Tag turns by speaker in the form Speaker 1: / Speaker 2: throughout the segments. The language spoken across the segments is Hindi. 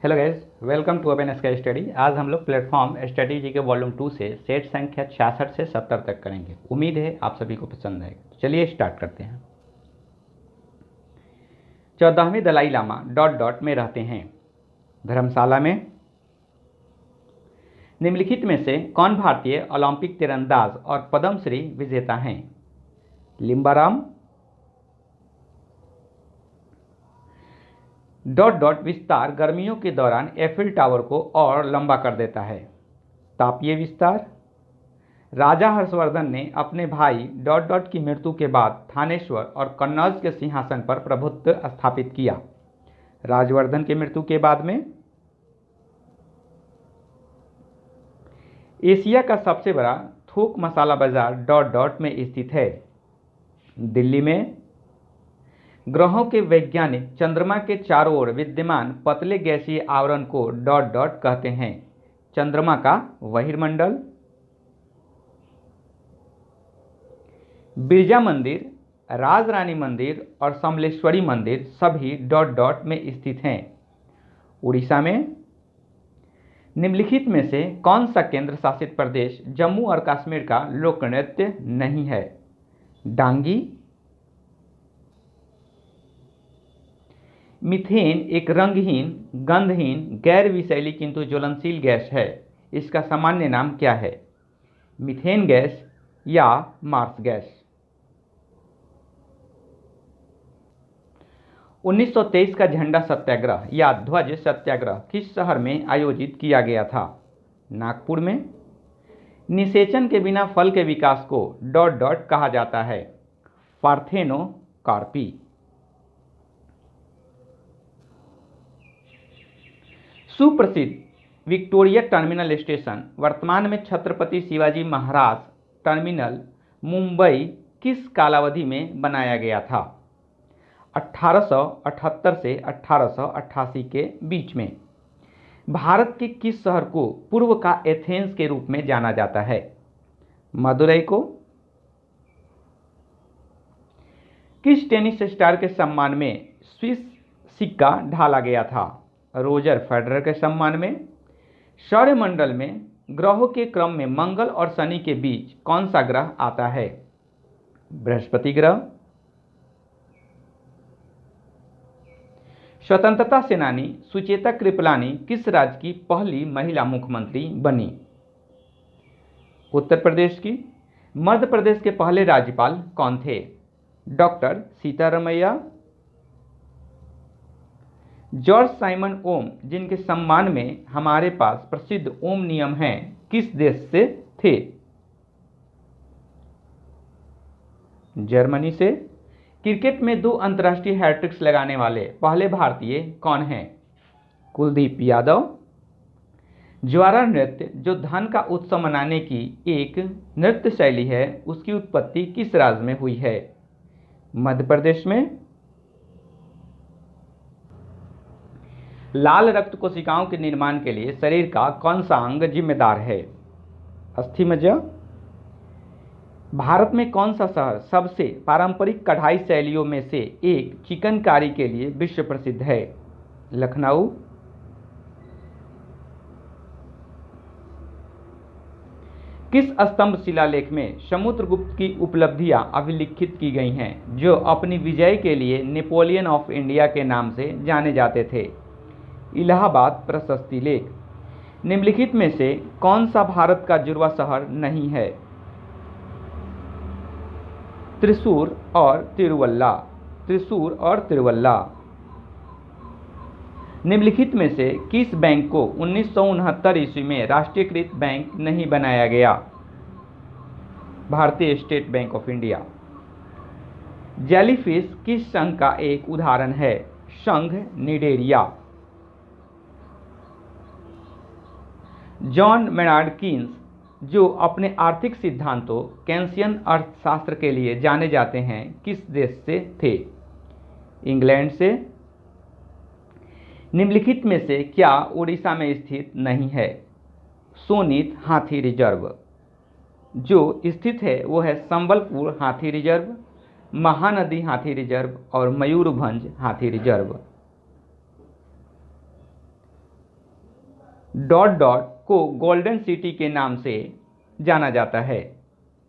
Speaker 1: Hello guys, welcome to open sky study. आज हम लोग प्लेटफॉर्म स्ट्रेटेजी के वॉल्यूम 2 से सेट संख्या 66 से 70 तक करेंगे। उम्मीद है आप सभी को पसंद आएगा। चलिए स्टार्ट करते हैं। 14वें दलाई लामा डॉट डॉट में रहते हैं। धर्मशाला में। निम्नलिखित में से कौन भारतीय ओलंपिक तीरंदाज और पद्मश्री विजेता हैं? लिम्बाराम। डॉट डॉट विस्तार गर्मियों के दौरान एफिल टावर को और लंबा कर देता है। तापीय विस्तार। राजा हर्षवर्धन ने अपने भाई डॉट डॉट की मृत्यु के बाद थानेश्वर और कन्नौज के सिंहासन पर प्रभुत्व स्थापित किया। राजवर्धन की मृत्यु के बाद में। एशिया का सबसे बड़ा थोक मसाला बाजार डॉट डॉट में स्थित है। दिल्ली में। ग्रहों के वैज्ञानिक चंद्रमा के चारों ओर विद्यमान पतले गैसीय आवरण को डॉट डॉट कहते हैं। चंद्रमा का बहिर्मंडल। बिरजा मंदिर, राजरानी मंदिर और समलेश्वरी मंदिर सभी डॉट डॉट में स्थित हैं। उड़ीसा में। निम्नलिखित में से कौन सा केंद्र शासित प्रदेश जम्मू और कश्मीर का लोक नृत्य नहीं है? डांगी। मीथेन एक रंगहीन, गंधहीन, गैर विषैली किंतु ज्वलनशील गैस है। इसका सामान्य नाम क्या है? मीथेन गैस या मार्स गैस। 1923 का झंडा सत्याग्रह या ध्वज सत्याग्रह किस शहर में आयोजित किया गया था? नागपुर में। निषेचन के बिना फल के विकास को डॉट डॉट कहा जाता है। पार्थेनोकार्पी। सुप्रसिद्ध विक्टोरिया टर्मिनल स्टेशन वर्तमान में छत्रपति शिवाजी महाराज टर्मिनल मुंबई किस कालावधि में बनाया गया था? 1878 से 1888 के बीच में। भारत के किस शहर को पूर्व का एथेंस के रूप में जाना जाता है? मदुरई को। किस टेनिस स्टार के सम्मान में स्विस सिक्का ढाला गया था? रोजर फेडरर के सम्मान में। सौरमंडल में ग्रहों के क्रम में मंगल और शनि के बीच कौन सा ग्रह आता है? बृहस्पति ग्रह। स्वतंत्रता सेनानी सुचेता कृपलानी किस राज्य की पहली महिला मुख्यमंत्री बनी? उत्तर प्रदेश की। मध्य प्रदेश के पहले राज्यपाल कौन थे? डॉक्टर सीतारमैया। जॉर्ज साइमन ओम, जिनके सम्मान में हमारे पास प्रसिद्ध ओम नियम हैं, किस देश से थे? जर्मनी से। क्रिकेट में 2 अंतर्राष्ट्रीय हैट्रिक्स लगाने वाले पहले भारतीय कौन हैं? कुलदीप यादव। ज्वारा नृत्य, जो धन का उत्सव मनाने की एक नृत्य शैली है, उसकी उत्पत्ति किस राज्य में हुई है? मध्य प्रदेश में। लाल रक्त कोशिकाओं के निर्माण के लिए शरीर का कौन सा अंग जिम्मेदार है? अस्थिमज्जा। भारत में कौन सा शहर सबसे पारंपरिक कढ़ाई शैलियों में से एक चिकनकारी के लिए विश्व प्रसिद्ध है? लखनऊ। किस स्तंभ शिलालेख में समुद्रगुप्त की उपलब्धियां अभिलिखित की गई हैं, जो अपनी विजय के लिए नेपोलियन ऑफ इंडिया के नाम से जाने जाते थे? इलाहाबाद प्रशस्ति लेख। निम्नलिखित में से कौन सा भारत का जुड़वा शहर नहीं है? त्रिशूर और तिरुवल्ला। त्रिशूर और तिरुवल्ला। निम्नलिखित में से किस बैंक को 1969 ईस्वी में राष्ट्रीयकृत बैंक नहीं बनाया गया? भारतीय state bank of India. Jellyfish किस संघ का एक उदाहरण है? संघ निडेरिया। जॉन मेनार्ड कीन्स, जो अपने आर्थिक सिद्धांतों केन्सियन अर्थशास्त्र के लिए जाने जाते हैं, किस देश से थे? इंग्लैंड से। निम्नलिखित में से क्या उड़ीसा में स्थित नहीं है? सोनीत हाथी रिजर्व। जो स्थित है वो है संबलपुर हाथी रिजर्व, महानदी हाथी रिजर्व और मयूरभंज हाथी रिजर्व। डॉट डॉट को गोल्डन सिटी के नाम से जाना जाता है।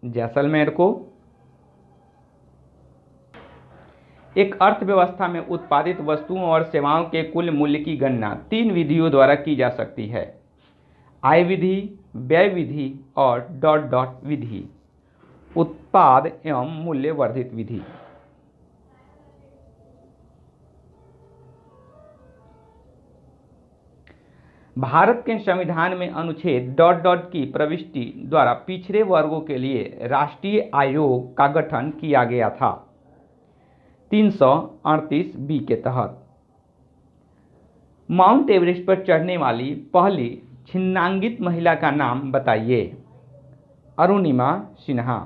Speaker 1: जैसलमेर को एक अर्थव्यवस्था में उत्पादित वस्तुओं और सेवाओं के कुल मूल्य की गणना 3 विधियों द्वारा की जा सकती है: आय विधि, व्यय विधि और डॉट डॉट विधि, उत्पाद एवं मूल्य वर्धित विधि। भारत के संविधान में अनुच्छेद डॉट डॉट की प्रविष्टि द्वारा पिछड़े वर्गों के लिए राष्ट्रीय आयोग का गठन किया गया था। 338 बी के तहत माउंट एवरेस्ट पर चढ़ने वाली पहली छिन्नांगित महिला का नाम बताइए। अरुणिमा सिन्हा।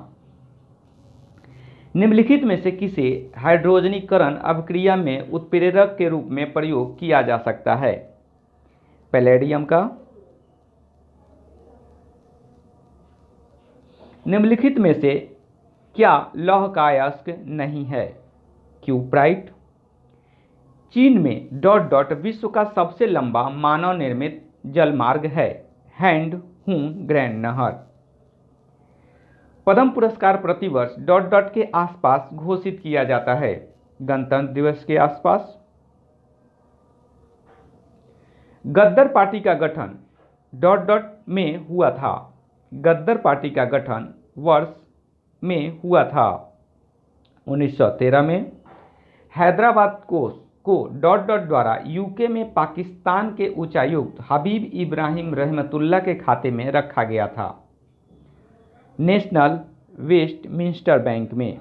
Speaker 1: निम्नलिखित में से किसे हाइड्रोजनीकरण अभिक्रिया में उत्प्रेरक के रूप में प्रयोग किया जा सकता है? पैलेडियम का। निम्नलिखित में से क्या लौह का अयस्क नहीं है? क्यूप्राइट। चीन में डॉट डॉट विश्व का सबसे लंबा मानव निर्मित जलमार्ग है। हैंड हून ग्रैंड नहर। पद्म पुरस्कार प्रतिवर्ष डॉट डॉट के आसपास घोषित किया जाता है। गणतंत्र दिवस के आसपास। गद्दर पार्टी का गठन डॉट डॉट में हुआ था। गद्दर पार्टी का गठन वर्ष में हुआ था 1913 में। हैदराबाद को डॉट डॉट द्वारा यूके में पाकिस्तान के उच्चायुक्त हबीब इब्राहिम रहमतुल्लाह के खाते में रखा गया था। नेशनल वेस्टमिंस्टर बैंक में।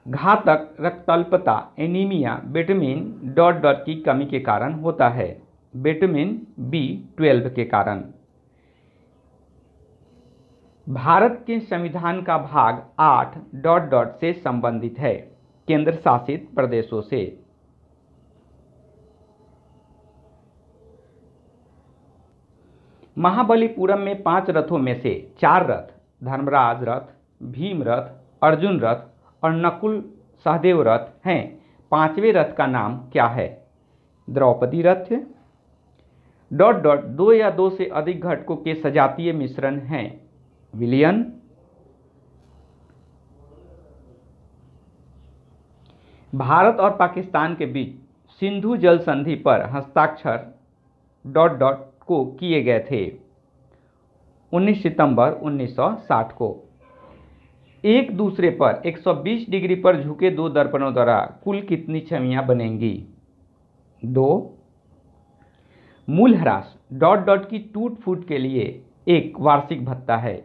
Speaker 1: घातक रक्तअल्पता एनीमिया विटामिन डॉट डॉट की कमी के कारण होता है। विटामिन B12 के कारण। भारत के संविधान का भाग 8 डॉट डॉट से संबंधित है। केंद्र शासित प्रदेशों से। महाबलीपुरम में 5 रथों में से 4 रथ धर्मराज रथ, भीम रथ, अर्जुन रथ और नकुल सहदेव रथ हैं। 5वें रथ का नाम क्या है? द्रौपदी रथ। डॉट डॉट 2 या 2 से अधिक घटकों के सजातीय मिश्रण हैं। विलयन। भारत और पाकिस्तान के बीच सिंधु जल संधि पर हस्ताक्षर डॉट डॉट को किए गए थे 19 सितंबर 1960 को। एक दूसरे पर 120 डिग्री पर झुके 2 दर्पणों द्वारा कुल कितनी छवियां बनेंगी? 2। मूल्यह्रास डॉट डॉट की टूट फूट के लिए एक वार्षिक भत्ता है।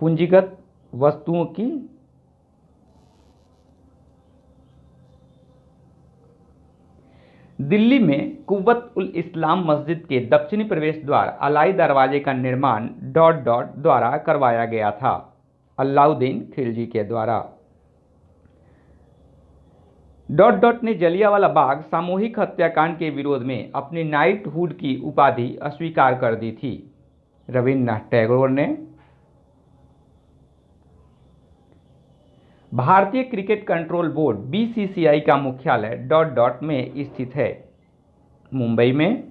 Speaker 1: पूंजीगत वस्तुओं की। दिल्ली में कुव्वत उल इस्लाम मस्जिद के दक्षिणी प्रवेश द्वार अलाई दरवाजे का निर्माण डॉट डॉट द्वारा करवाया गया था। अलाउद्दीन खिलजी के द्वारा। डॉट डॉट ने जलियांवाला बाग सामूहिक हत्याकांड के विरोध में अपनी नाइटहुड की उपाधि अस्वीकार कर दी थी। रविन्द्रनाथ टैगोर ने। भारतीय क्रिकेट कंट्रोल बोर्ड BCCI का मुख्यालय डॉट डॉट में स्थित है। मुंबई में।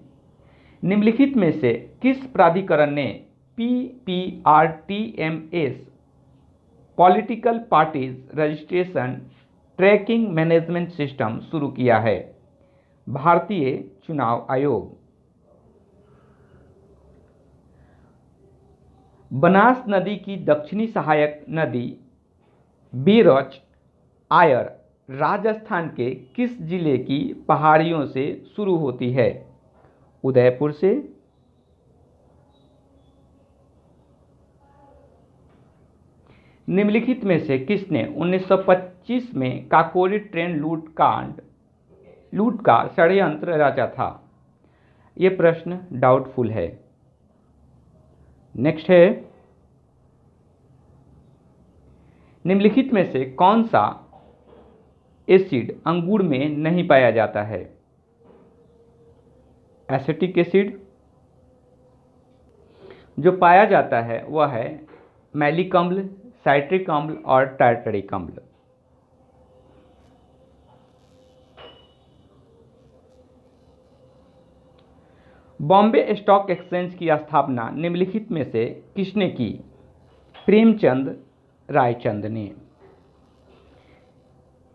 Speaker 1: निम्नलिखित में से किस प्राधिकरण ने PPRTMS political parties registration tracking management system शुरू किया है? भारतीय चुनाव आयोग। बनास नदी की दक्षिणी सहायक नदी बीरच आयर राजस्थान के किस जिले की पहाड़ियों से शुरू होती है? उदयपुर से। निम्नलिखित में से किसने 1925 में काकोरी ट्रेन लूट का षड्यंत्र रचा था? ये प्रश्न डाउटफुल है। नेक्स्ट है, निम्नलिखित में से कौन सा एसिड अंगूर में नहीं पाया जाता है? Acetic acid. जो पाया जाता है वह है मैलिक अम्ल, साइट्रिक अम्ल और टार्टरिक अम्ल। बॉम्बे स्टॉक एक्सचेंज की स्थापना निम्नलिखित में से किसने की? प्रेमचंद रायचंद ने।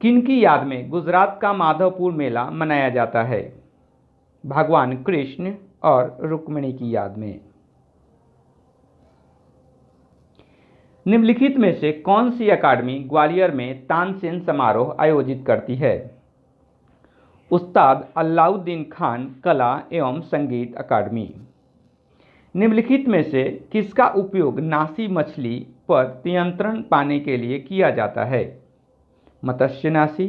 Speaker 1: किनकी याद में गुजरात का माधवपुर मेला मनाया जाता है? भगवान कृष्ण और रुक्मिणी की याद में। निम्नलिखित में से कौन सी अकादमी ग्वालियर में तानसेन समारोह आयोजित करती है? उस्ताद अलाउद्दीन खान कला एवं संगीत अकादमी। निम्नलिखित में से किसका उपयोग नासी मछली पर नियंत्रण पाने के लिए किया जाता है? मत्स्यनाशी।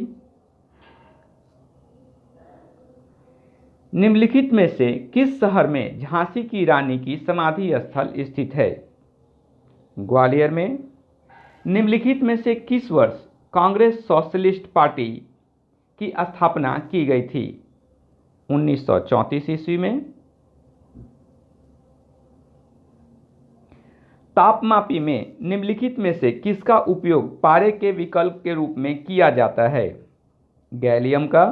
Speaker 1: निम्नलिखित में से किस शहर में झांसी की रानी की समाधि स्थल स्थित है? ग्वालियर में। निम्नलिखित में से किस वर्ष कांग्रेस सोशलिस्ट पार्टी की स्थापना की गई थी? 1934 ईस्वी में। तापमापी में निम्नलिखित में से किसका उपयोग पारे के विकल्प के रूप में किया जाता है? गैलियम का।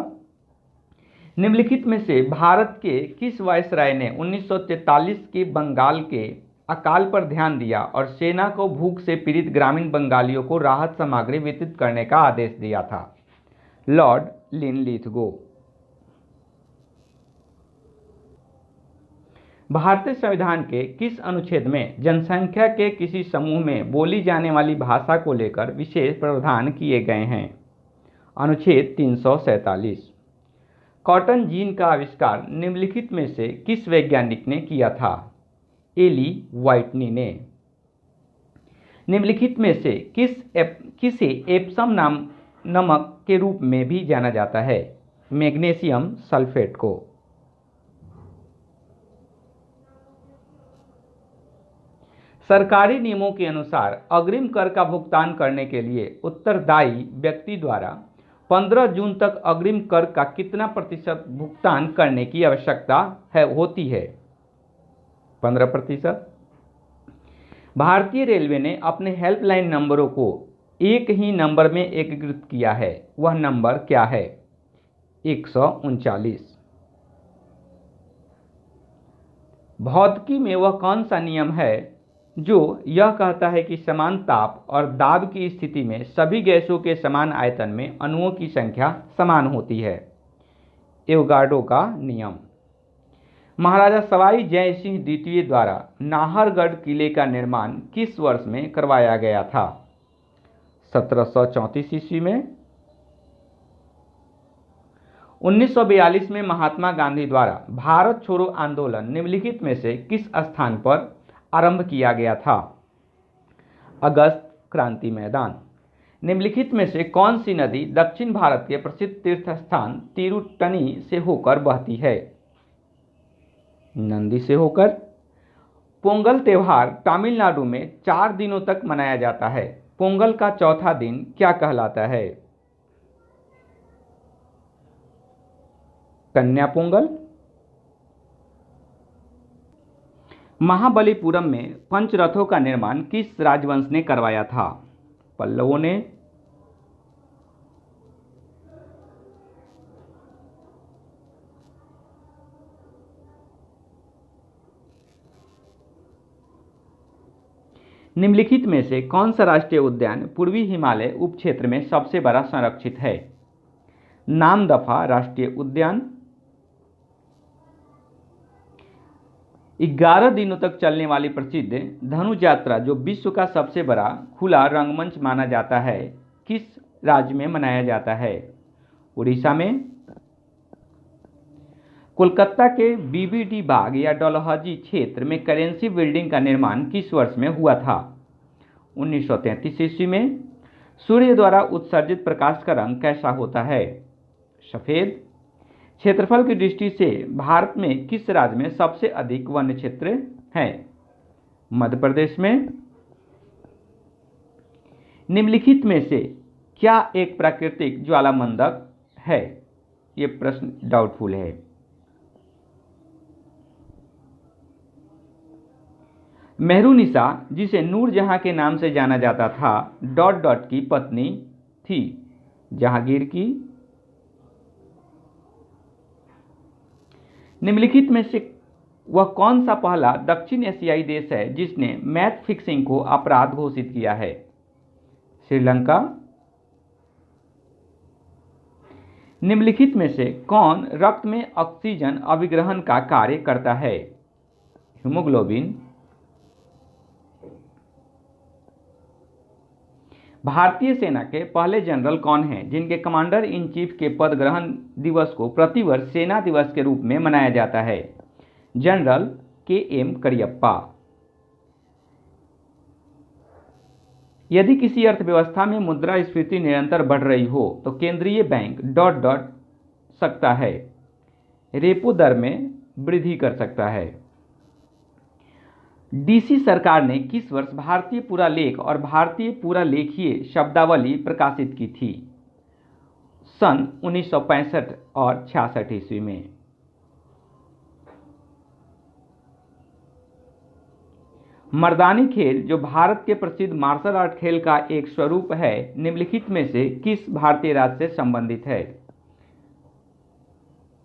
Speaker 1: निम्नलिखित में से भारत के किस वायसराय ने 1943 के बंगाल के अकाल पर ध्यान दिया और सेना को भूख से पीड़ित ग्रामीण बंगालियों को राहत सामग्री वितरित करने का आदेश दिया था? Lord Linlithgow. भारतीय संविधान के किस अनुच्छेद में जनसंख्या के किसी समूह में बोली जाने वाली भाषा को लेकर विशेष प्रावधान किए गए हैं? अनुच्छेद 347। कॉटन जीन का आविष्कार निम्नलिखित में से किस वैज्ञानिक ने किया था? एली व्हाइटनी ने। निम्नलिखित में से किसे एप्सम नमक के रूप में भी जाना जाता है? मैग्नीशियम सल्फेट को। सरकारी नियमों के अनुसार अग्रिम कर का भुगतान करने के लिए उत्तरदायी व्यक्ति द्वारा 15 जून तक अग्रिम कर का कितना प्रतिशत भुगतान करने की आवश्यकता होती है? 15%। भारतीय रेलवे ने अपने हेल्पलाइन नंबरों को एक ही नंबर में एकीकृत किया है, वह नंबर क्या है? 139। भौतिकी में वह कौन सा नियम है जो यह कहता है कि समान ताप और दाब की स्थिति में सभी गैसों के समान आयतन में अणुओं की संख्या समान होती है? एवोगाड्रो का नियम। महाराजा सवाई जय सिंह द्वितीय द्वारा नाहरगढ़ किले का निर्माण किस वर्ष में करवाया गया था? 1734 ईस्वी में। 1942 में महात्मा गांधी द्वारा भारत छोड़ो आंदोलन निम्नलिखित में से किस स्थान पर आरंभ किया गया था? अगस्त क्रांति मैदान। निम्नलिखित में से कौन सी नदी दक्षिण भारत के प्रसिद्ध तीर्थ स्थान तिरुट्टनी से होकर बहती है? नंदी से होकर। पोंगल त्योहार तमिलनाडु में 4 दिनों तक मनाया जाता है। पोंगल का चौथा दिन क्या कहलाता है? कन्या पोंगल। महाबलीपुरम में पंचरथों का निर्माण किस राजवंश ने करवाया था? पल्लवों ने। निम्नलिखित में से कौन सा राष्ट्रीय उद्यान पूर्वी हिमालय उपक्षेत्र में सबसे बड़ा संरक्षित है? नामदफा राष्ट्रीय उद्यान। 11 दिनों तक चलने वाली प्रसिद्ध धनु यात्रा जो विश्व का सबसे बड़ा खुला रंगमंच माना जाता है, किस राज्य में मनाया जाता है? उड़ीसा में। कोलकाता के बीबीडी बाग या डलहौजी क्षेत्र में करेंसी बिल्डिंग का निर्माण किस वर्ष में हुआ था? 1933 ईस्वी में। सूर्य द्वारा उत्सर्जित प्रकाश का रंग कैसा होता है? सफेद। क्षेत्रफल की दृष्टि से भारत में किस राज्य में सबसे अधिक वन्य क्षेत्र है? मध्य प्रदेश में। निम्नलिखित में से क्या एक प्राकृतिक ज्वालामंडक है? ये प्रश्न डाउटफुल है। मेहरुनिसा, जिसे नूरजहां के नाम से जाना जाता था, डॉट डॉट की पत्नी थी, जहांगीर की। निम्नलिखित में से वह कौन सा पहला दक्षिण एशियाई देश है जिसने मैच फिक्सिंग को अपराध घोषित किया है? श्रीलंका। निम्नलिखित में से कौन रक्त में ऑक्सीजन अभिग्रहण का कार्य करता है? हीमोग्लोबिन। भारतीय सेना के पहले जनरल कौन हैं जिनके कमांडर इन चीफ के पद ग्रहण दिवस को प्रतिवर्ष सेना दिवस के रूप में मनाया जाता है? General K M. करियप्पा। यदि किसी अर्थव्यवस्था में मुद्रास्फीति निरंतर बढ़ रही हो तो केंद्रीय बैंक ... सकता है, रेपो दर में वृद्धि कर सकता है। डीसी सरकार ने किस वर्ष भारतीय पुरालेख और भारतीय पुरालेखीय शब्दावली प्रकाशित की थी? सन 1965 और 66 ईस्वी में। मर्दानी खेल जो भारत के प्रसिद्ध मार्शल आर्ट खेल का एक स्वरूप है, निम्नलिखित में से किस भारतीय राज्य से संबंधित है?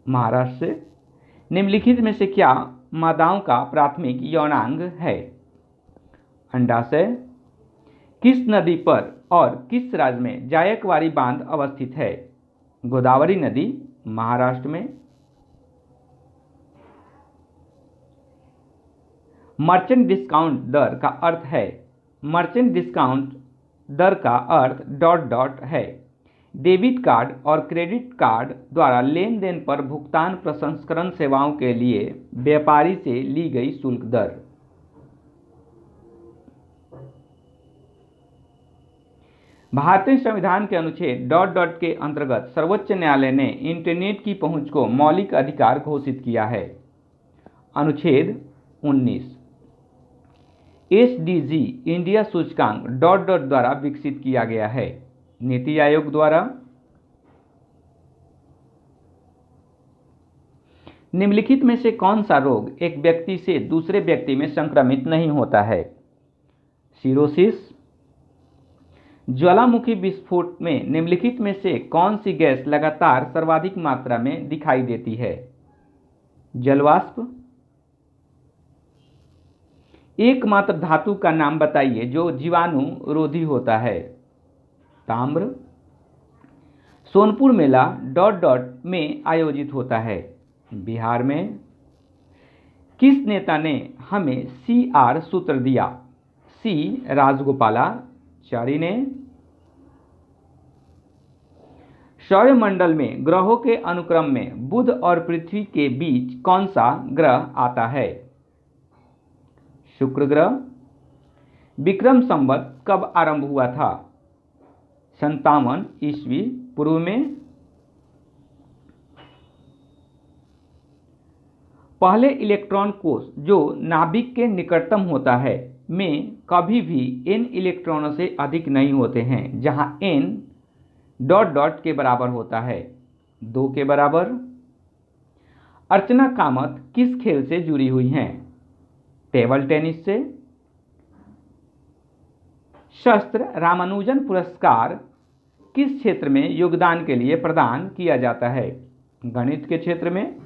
Speaker 1: महाराष्ट्र से। निम्नलिखित में से क्या मादाओं का प्राथमिक यौनांग है? अंडाशय। किस नदी पर और किस राज्य में जायकवाड़ी बांध अवस्थित है? गोदावरी नदी, महाराष्ट्र में। मर्चेंट डिस्काउंट दर का अर्थ है? मर्चेंट डिस्काउंट दर का अर्थ ... है। डेबिट कार्ड और क्रेडिट कार्ड द्वारा लेन देन पर भुगतान प्रसंस्करण सेवाओं के लिए व्यापारी से ली गई शुल्क दर। भारतीय संविधान के अनुच्छेद ... के अंतर्गत सर्वोच्च न्यायालय ने इंटरनेट की पहुंच को मौलिक अधिकार घोषित किया है। अनुच्छेद 19। SDG इंडिया सूचकांक ... द्वारा विकसित किया गया है। नीति आयोग द्वारा। निम्नलिखित में से कौन सा रोग एक व्यक्ति से दूसरे व्यक्ति में संक्रमित नहीं होता है? सिरोसिस। ज्वालामुखी विस्फोट में निम्नलिखित में से कौन सी गैस लगातार सर्वाधिक मात्रा में दिखाई देती है? जलवाष्प। एकमात्र धातु का नाम बताइए जो जीवाणु रोधी होता है? ताम्र। सोनपुर मेला ... में आयोजित होता है? बिहार में। किस नेता ने हमें CR सूत्र दिया? C. राजगोपालाचारी ने। सौरमंडल में ग्रहों के अनुक्रम में बुध और पृथ्वी के बीच कौन सा ग्रह आता है? शुक्र ग्रह। विक्रम संवत कब आरंभ हुआ था? 57 ईस्वी पूर्व में। पहले इलेक्ट्रॉन कोष जो नाभिक के निकटतम होता है में कभी भी n इलेक्ट्रॉनों से अधिक नहीं होते हैं, जहां n ... के बराबर होता है, 2 के बराबर। अर्चना कामत किस खेल से जुड़ी हुई हैं? टेबल टेनिस से। शस्त्र रामानुजन पुरस्कार किस क्षेत्र में योगदान के लिए प्रदान किया जाता है? गणित के क्षेत्र में।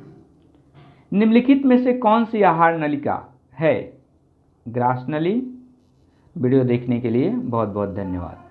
Speaker 1: निम्नलिखित में से कौन सी आहार नलिका है? ग्रास नली। वीडियो देखने के लिए बहुत बहुत धन्यवाद।